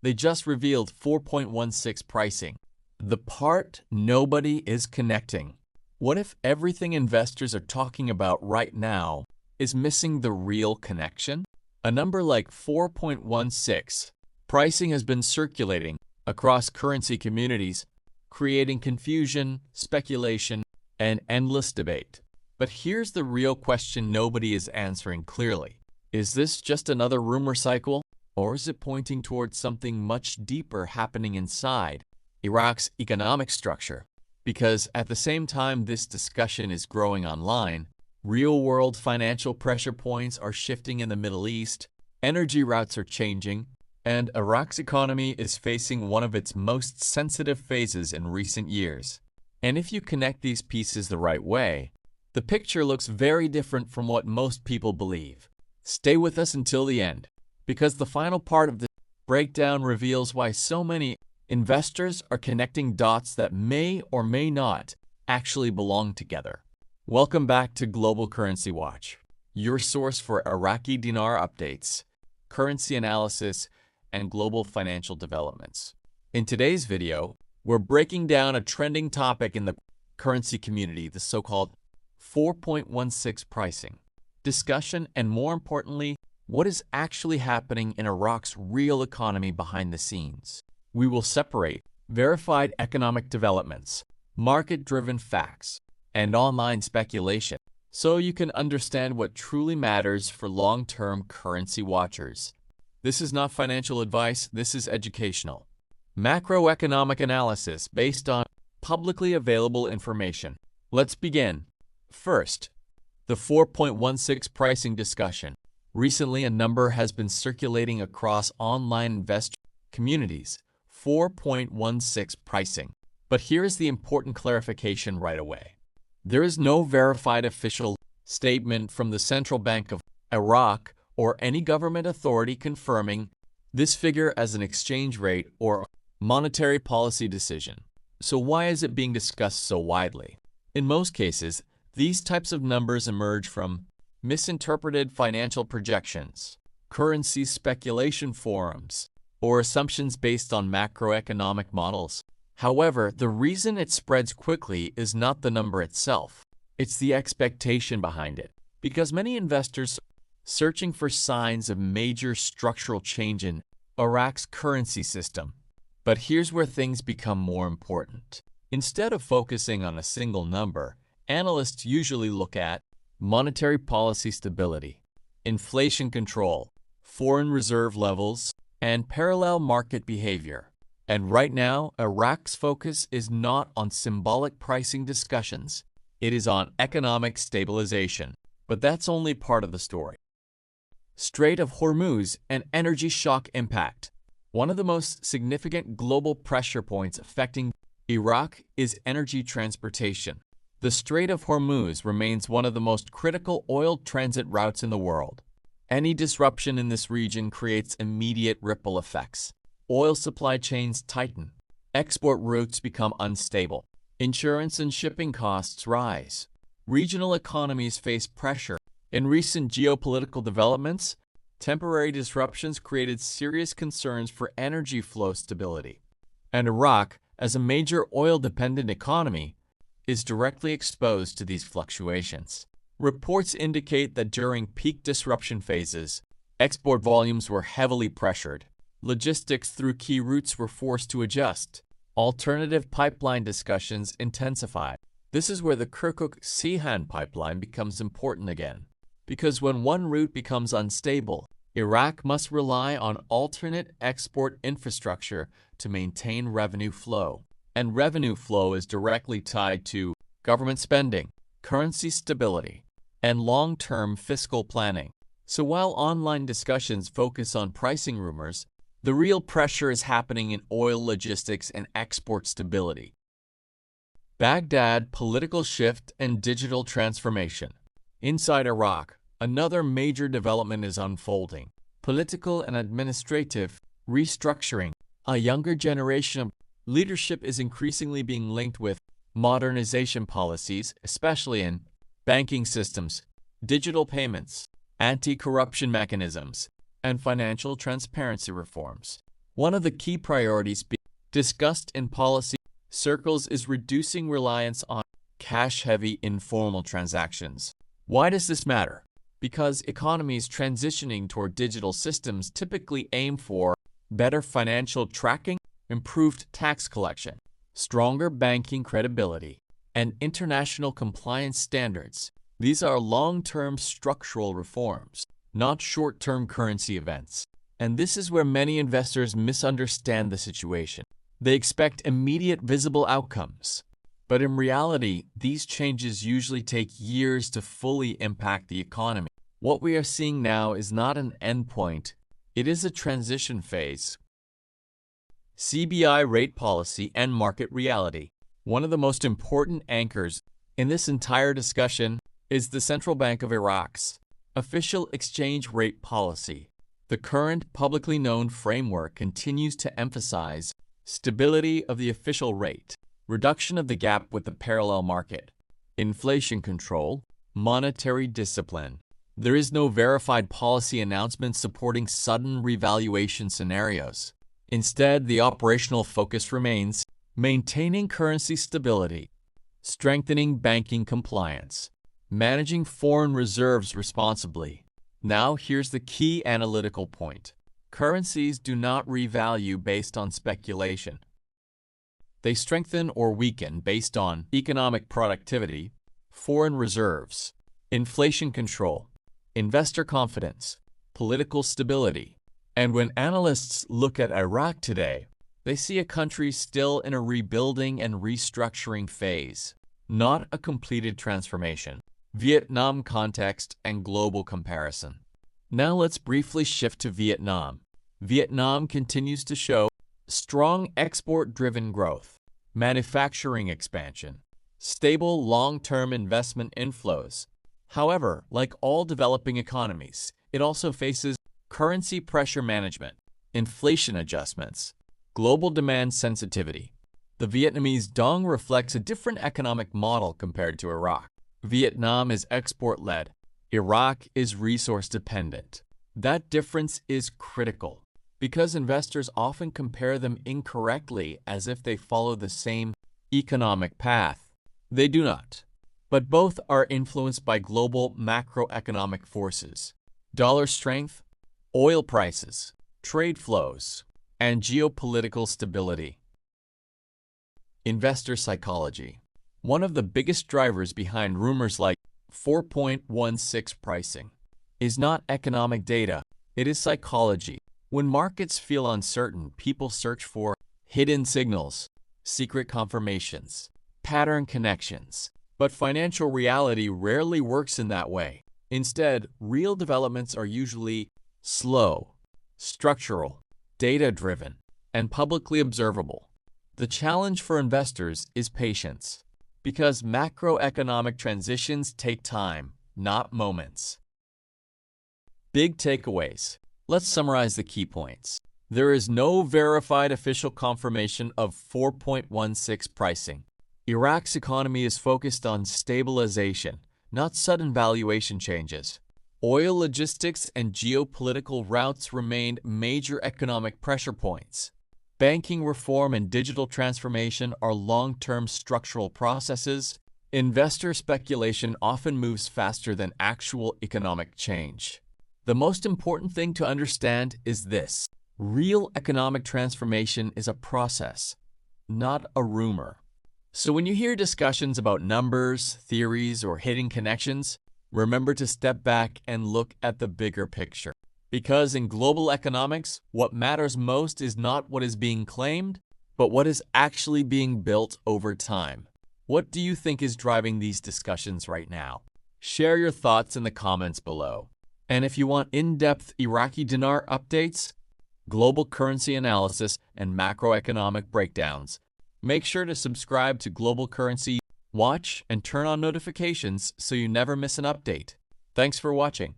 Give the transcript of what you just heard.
They just revealed 4.16 pricing. The part nobody is connecting. What if everything investors are talking about right now is missing the real connection? A number like 4.16 pricing has been circulating across currency communities, creating confusion, speculation, and endless debate. But here's the real question nobody is answering clearly. Is this just another rumor cycle, or is it pointing towards something much deeper happening inside Iraq's economic structure? Because at the same time this discussion is growing online, real-world financial pressure points are shifting in the Middle East, energy routes are changing, and Iraq's economy is facing one of its most sensitive phases in recent years. And if you connect these pieces the right way, the picture looks very different from what most people believe. Stay with us until the end, because the final part of this breakdown reveals why so many investors are connecting dots that may or may not actually belong together. Welcome back to Global Currency Watch, your source for Iraqi dinar updates, currency analysis, and global financial developments. In today's video, we're breaking down a trending topic in the currency community, the so-called 4.16 pricing discussion, and more importantly, what is actually happening in Iraq's real economy behind the scenes. We will separate verified economic developments, market-driven facts, and online speculation so you can understand what truly matters for long-term currency watchers. This is not financial advice, this is educational. Macroeconomic analysis based on publicly available information. Let's begin. First, the 4.16 pricing discussion. Recently, a number has been circulating across online investor communities. 4.16 pricing. But here is the important clarification right away. There is no verified official statement from the Central Bank of Iraq or any government authority confirming this figure as an exchange rate or monetary policy decision. So why is it being discussed so widely? In most cases, these types of numbers emerge from misinterpreted financial projections, currency speculation forums, or assumptions based on macroeconomic models. However, the reason it spreads quickly is not the number itself. It's the expectation behind it. Because many investors are searching for signs of major structural change in Iraq's currency system. But here's where things become more important. Instead of focusing on a single number, analysts usually look at monetary policy stability, inflation control, foreign reserve levels, and parallel market behavior. And right now, Iraq's focus is not on symbolic pricing discussions. It is on economic stabilization. But that's only part of the story. Strait of Hormuz and energy shock impact. One of the most significant global pressure points affecting Iraq is energy transportation. The Strait of Hormuz remains one of the most critical oil transit routes in the world. Any disruption in this region creates immediate ripple effects. Oil supply chains tighten. Export routes become unstable. Insurance and shipping costs rise. Regional economies face pressure. In recent geopolitical developments, temporary disruptions created serious concerns for energy flow stability. And Iraq, as a major oil-dependent economy, is directly exposed to these fluctuations. Reports indicate that during peak disruption phases, export volumes were heavily pressured. Logistics through key routes were forced to adjust. Alternative pipeline discussions intensified. This is where the Kirkuk-Ceyhan pipeline becomes important again. Because when one route becomes unstable, Iraq must rely on alternate export infrastructure to maintain revenue flow. And revenue flow is directly tied to government spending, currency stability, and long-term fiscal planning. So while online discussions focus on pricing rumors, the real pressure is happening in oil logistics and export stability. Baghdad political shift and digital transformation. Inside Iraq, another major development is unfolding. Political and administrative restructuring. A younger generation of leadership is increasingly being linked with modernization policies, especially in banking systems, digital payments, anti-corruption mechanisms, and financial transparency reforms. One of the key priorities being discussed in policy circles is reducing reliance on cash-heavy informal transactions. Why does this matter? Because economies transitioning toward digital systems typically aim for better financial tracking, improved tax collection, stronger banking credibility, and international compliance standards. These are long-term structural reforms, not short-term currency events. And this is where many investors misunderstand the situation. They expect immediate visible outcomes. But in reality, these changes usually take years to fully impact the economy. What we are seeing now is not an endpoint, it is a transition phase. CBI rate policy and market reality. One of the most important anchors in this entire discussion is the Central Bank of Iraq's official exchange rate policy. The current publicly known framework continues to emphasize stability of the official rate, reduction of the gap with the parallel market, inflation control, monetary discipline. There is no verified policy announcement supporting sudden revaluation scenarios. Instead, the operational focus remains maintaining currency stability, strengthening banking compliance, managing foreign reserves responsibly. Now, here's the key analytical point. Currencies do not revalue based on speculation. They strengthen or weaken based on economic productivity, foreign reserves, inflation control, investor confidence, political stability. And when analysts look at Iraq today, they see a country still in a rebuilding and restructuring phase, not a completed transformation. Vietnam context and global comparison. Now let's briefly shift to Vietnam. Vietnam continues to show strong export-driven growth, manufacturing expansion, stable long-term investment inflows. However, like all developing economies, it also faces currency pressure management, inflation adjustments, global demand sensitivity. The Vietnamese dong reflects a different economic model compared to Iraq. Vietnam is export-led. Iraq is resource-dependent. That difference is critical because investors often compare them incorrectly as if they follow the same economic path. They do not, but both are influenced by global macroeconomic forces. Dollar strength, oil prices, trade flows, and geopolitical stability. Investor psychology. One of the biggest drivers behind rumors like 4.16 pricing is not economic data, it is psychology. When markets feel uncertain, people search for hidden signals, secret confirmations, pattern connections. But financial reality rarely works in that way. Instead, real developments are usually slow, structural, data-driven, and publicly observable. The challenge for investors is patience, because macroeconomic transitions take time, not moments. Big takeaways. Let's summarize the key points. There is no verified official confirmation of 4.16 pricing. Iraq's economy is focused on stabilization, not sudden valuation changes. Oil logistics and geopolitical routes remain major economic pressure points. Banking reform and digital transformation are long-term structural processes. Investor speculation often moves faster than actual economic change. The most important thing to understand is this: real economic transformation is a process, not a rumor. So when you hear discussions about numbers, theories, or hidden connections, remember to step back and look at the bigger picture. Because in global economics, what matters most is not what is being claimed, but what is actually being built over time. What do you think is driving these discussions right now? Share your thoughts in the comments below. And if you want in-depth Iraqi dinar updates, global currency analysis, and macroeconomic breakdowns, make sure to subscribe to Global Currency Watch and turn on notifications so you never miss an update. Thanks for watching.